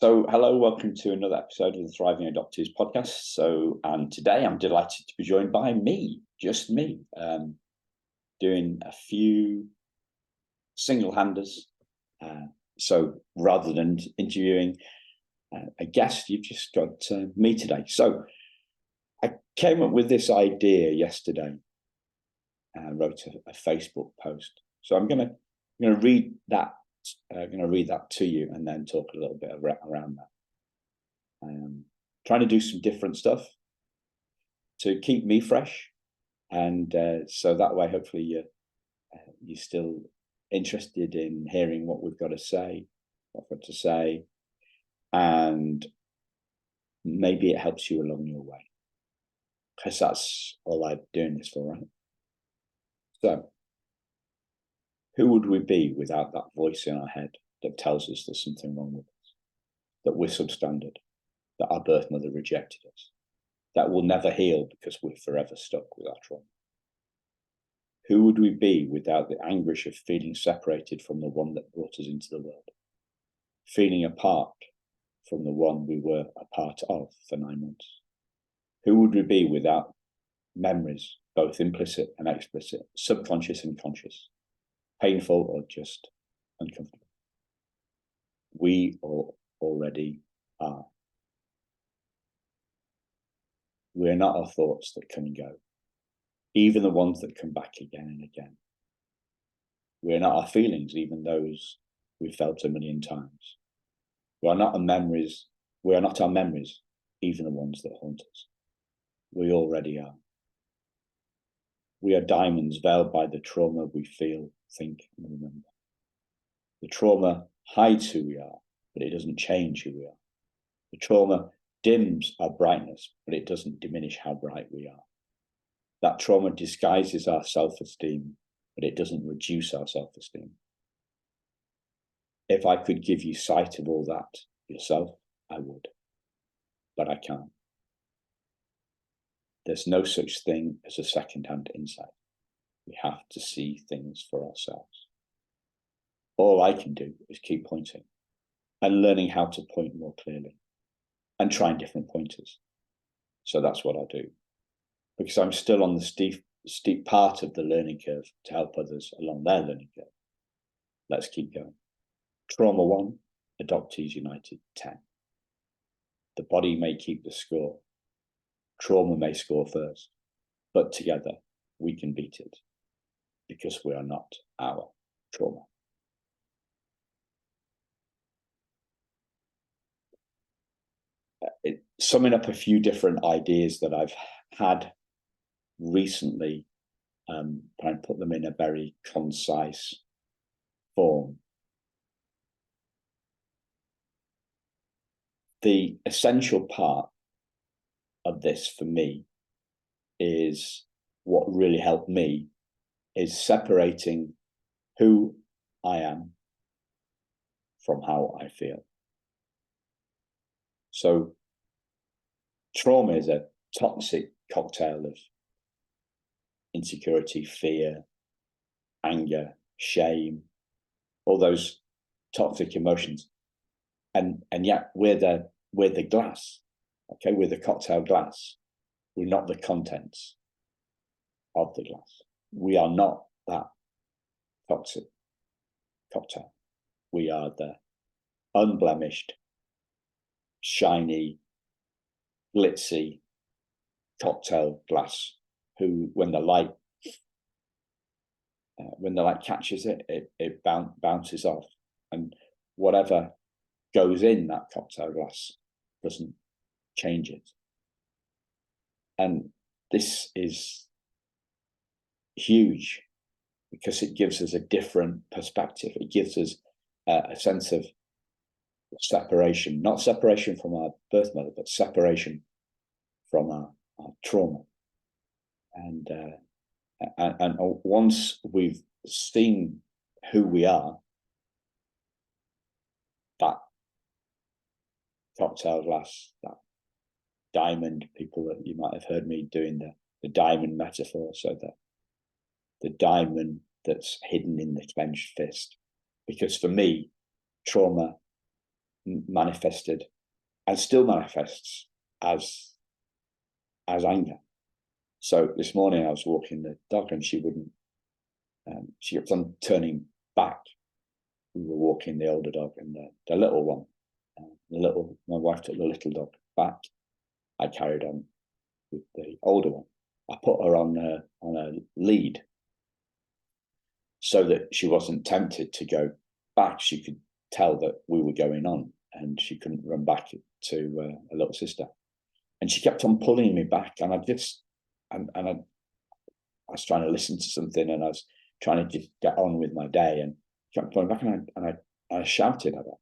So, hello, welcome to another episode of the Thriving Adoptees podcast. And today I'm delighted to be joined by just me, doing a few single-handers. So, rather than interviewing a guest, you've just got me today. So, I came up with this idea yesterday. I wrote a Facebook post. So, I'm going to read that. I'm going to read that to you and then talk a little bit around that. Trying to do some different stuff to keep me fresh, and so that way, hopefully, you're still interested in hearing what we've got to say, and maybe it helps you along your way, because that's all I'm doing this for, right? So, who would we be without that voice in our head that tells us there's something wrong with us, that we're substandard, that our birth mother rejected us, that will never heal because we're forever stuck with our trauma? Who would we be without the anguish of feeling separated from the one that brought us into the world, feeling apart from the one we were a part of for 9 months? Who would we be without memories, both implicit and explicit, subconscious and conscious, painful or just uncomfortable? We all already are. We're not our thoughts that come and go, even the ones that come back again and again. We're not our feelings, even those we've felt a million times. We are not our memories, even the ones that haunt us. We already are. We are diamonds veiled by the trauma we feel, think, and remember. The trauma hides who we are, but it doesn't change who we are. The trauma dims our brightness, but it doesn't diminish how bright we are. That trauma disguises our self-esteem, but it doesn't reduce our self-esteem. If I could give you sight of all that yourself, I would, but I can't. There's no such thing as a second-hand insight. We have to see things for ourselves. All I can do is keep pointing and learning how to point more clearly and trying different pointers. So that's what I do, because I'm still on the steep part of the learning curve to help others along their learning curve. Let's keep going. Trauma 1, Adoptees United 10. The body may keep the score. Trauma may score first, but together we can beat it, because we are not our trauma. Summing up a few different ideas that I've had recently, trying to put them in a very concise form. The essential part of this for me is what really helped me is separating who I am from how I feel. So trauma is a toxic cocktail of insecurity, fear, anger, shame, all those toxic emotions. And yet we're the glass, okay? We're the cocktail glass. We're not the contents of the glass. We are not that toxic cocktail. We are the unblemished, shiny, glitzy cocktail glass who, when the light catches it bounces off, and whatever goes in that cocktail glass doesn't change it. And this is huge because it gives us a different perspective. It gives us a sense of separation, not separation from our birth mother, but separation from our trauma. And once we've seen who we are, that cocktail glass, that diamond, people that you might have heard me doing the diamond metaphor, so the diamond that's hidden in the clenched fist. Because for me, trauma manifested and still manifests as anger. So this morning I was walking the dog and she wouldn't, she kept on turning back. We were walking the older dog and the little one. My wife took the little dog back. I carried on with the older one. I put her on a lead so that she wasn't tempted to go back. She could tell that we were going on and she couldn't run back to a little sister. And she kept on pulling me back, and I was trying to listen to something, and I was trying to just get on with my day, and kept pulling back, and I shouted at her,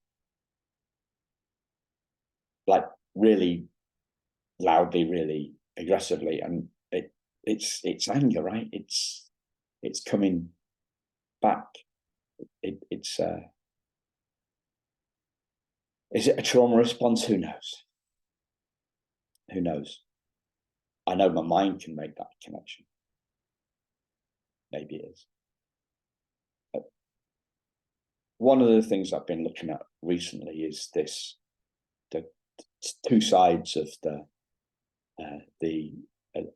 like really loudly, really aggressively, and it's anger, right? It's coming back. Is it a trauma response? Who knows? Who knows? I know my mind can make that connection. Maybe it is. But one of the things I've been looking at recently is the two sides of the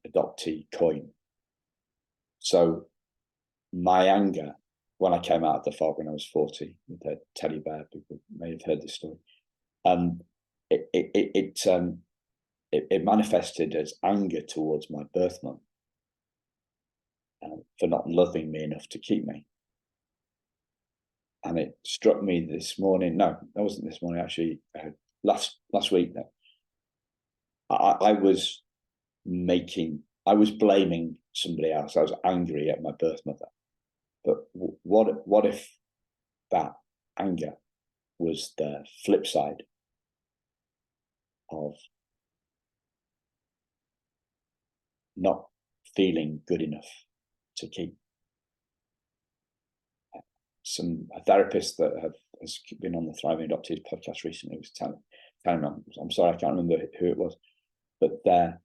adoptee coin. So my anger when I came out of the fog when I was 40 with a teddy bear, people may have heard this story. It manifested as anger towards my birth mum for not loving me enough to keep me. And it struck me this morning. No, that wasn't this morning. Actually, last week. That I was blaming somebody else. I was angry at my birth mother. But what if that anger was the flip side of not feeling good enough to keep? A therapist that has been on the Thriving Adoptees podcast recently was telling me, I'm sorry, I can't remember who it was, but they're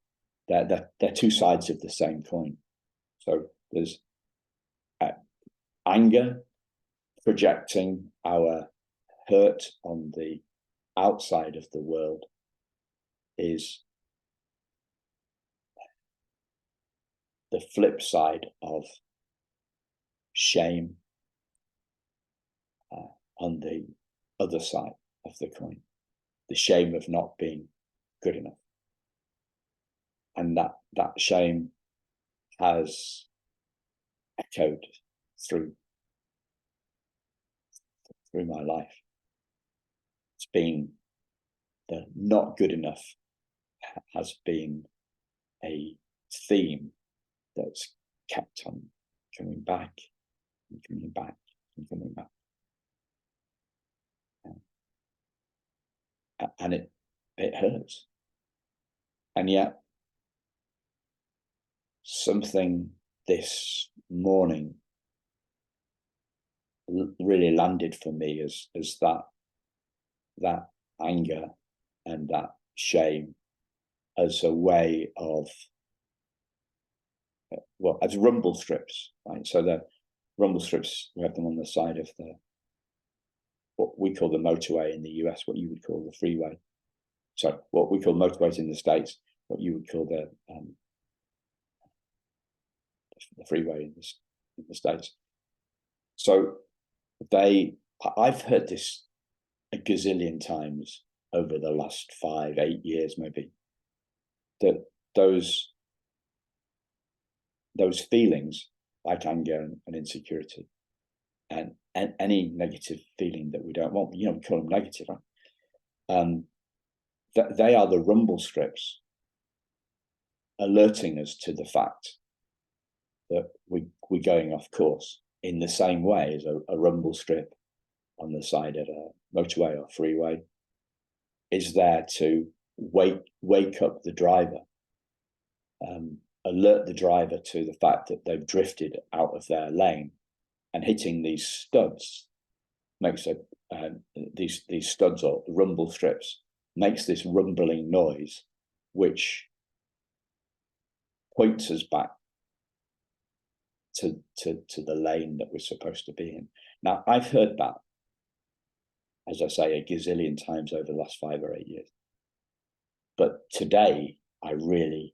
two sides of the same coin. So there's anger, projecting our hurt on the outside of the world, is the flip side of shame on the other side of the coin, the shame of not being good enough. And that shame has echoed through my life. It's been the not good enough has been a theme that's kept on coming back and coming back and coming back. And it hurts. And yet something this morning really landed for me as that anger and that shame as a way of, well, as rumble strips, right? So the rumble strips, we have them on the side of what we call the motorway in the US, what you would call the freeway. So what we call motorways in the States, what you would call the freeway in the States. So I've heard this a gazillion times over the last 5-8 years, maybe, that those feelings like anger and insecurity and any negative feeling that we don't want, we call them negative, right? That they are the rumble strips alerting us to the fact that we're going off course, in the same way as a rumble strip on the side of a motorway or freeway is there to wake up the driver, alert the driver to the fact that they've drifted out of their lane, and hitting these studs makes these studs or rumble strips makes this rumbling noise, which points us back to the lane that we're supposed to be in. Now, I've heard that as I say, a gazillion times over the last 5 or 8 years. But today, I really,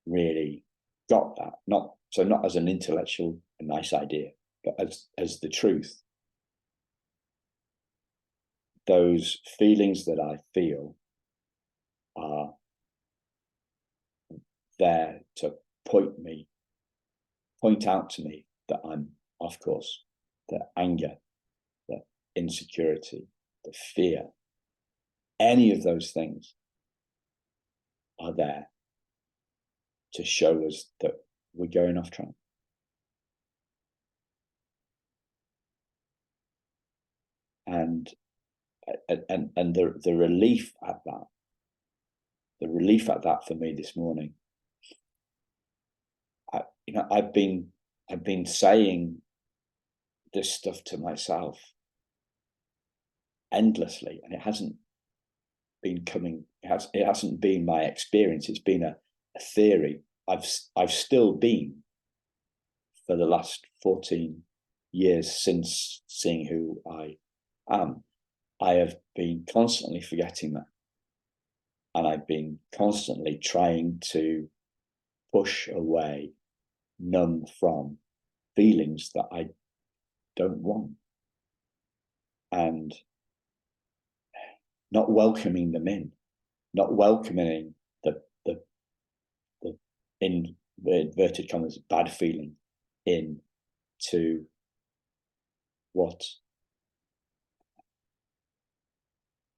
really got that. Not as an intellectual, a nice idea, but as the truth. Those feelings that I feel are there to point out to me that I'm off course, the anger, the insecurity, the fear, any of those things are there to show us that we're going off track. And the relief at that for me this morning, I've been saying this stuff to myself endlessly, and it hasn't been my experience. It's been a theory. I've still been, for the last 14 years since seeing who I am, I have been constantly forgetting that. And I've been constantly trying to push away, numb from feelings that I don't want, and not welcoming them in, not welcoming the in inverted commas bad feeling into what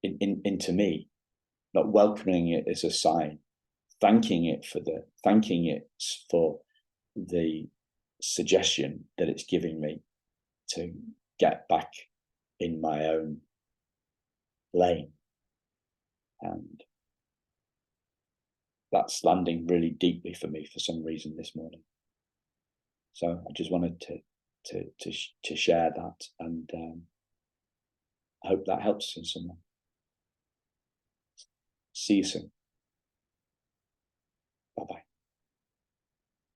into me, not welcoming it as a sign, thanking it for the suggestion that it's giving me to get back in my own lane. And that's landing really deeply for me for some reason this morning. So I just wanted to share that, and I hope that helps in some way. See you soon.